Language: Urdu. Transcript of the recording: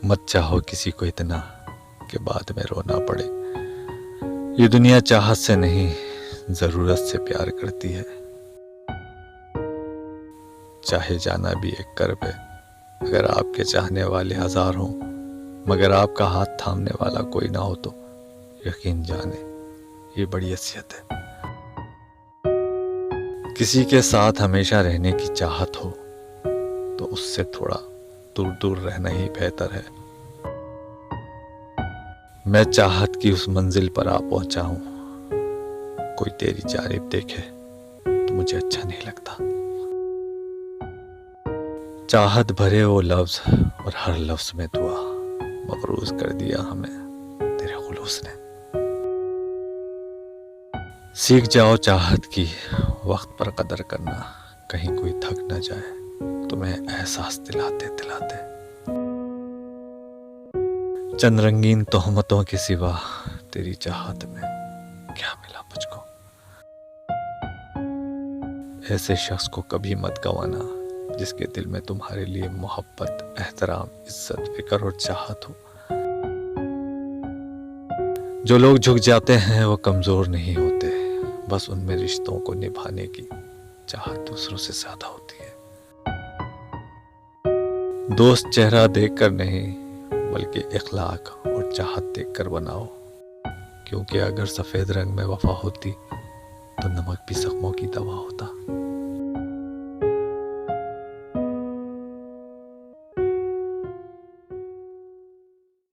مت چاہو کسی کو اتنا کہ بعد میں رونا پڑے. یہ دنیا چاہت سے نہیں ضرورت سے پیار کرتی ہے. چاہے جانا بھی ایک کرب ہے اگر آپ کے چاہنے والے ہزار ہوں، مگر آپ کا ہاتھ تھامنے والا کوئی نہ ہو تو یقین جانے یہ بڑی اذیت ہے. کسی کے ساتھ ہمیشہ رہنے کی چاہت ہو تو اس سے تھوڑا دور دور رہنا ہی بہتر ہے. میں چاہت کی اس منزل پر آ پہنچا ہوں، کوئی تیری جانب دیکھے تو مجھے اچھا نہیں لگتا. چاہت بھرے وہ لفظ اور ہر لفظ میں دعا، مقروض کر دیا ہمیں تیرے خلوص نے. سیکھ جاؤ چاہت کی وقت پر قدر کرنا، کہیں کوئی تھک نہ جائے تمہیں احساس دلاتے دلاتے. چند رنگین تہمتوں کے سوا تیری چاہت میں کیا ملا مجھ کو. ایسے شخص کو کبھی مت گنوانا جس کے دل میں تمہارے لیے محبت، احترام، عزت، فکر اور چاہت ہو. جو لوگ جھک جاتے ہیں وہ کمزور نہیں ہوتے، بس ان میں رشتوں کو نبھانے کی چاہت دوسروں سے زیادہ ہوتی ہے. دوست چہرہ دیکھ کر نہیں بلکہ اخلاق اور چاہت دیکھ کر بناؤ، کیونکہ اگر سفید رنگ میں وفا ہوتی تو نمک بھی زخموں کی دوا ہوتا.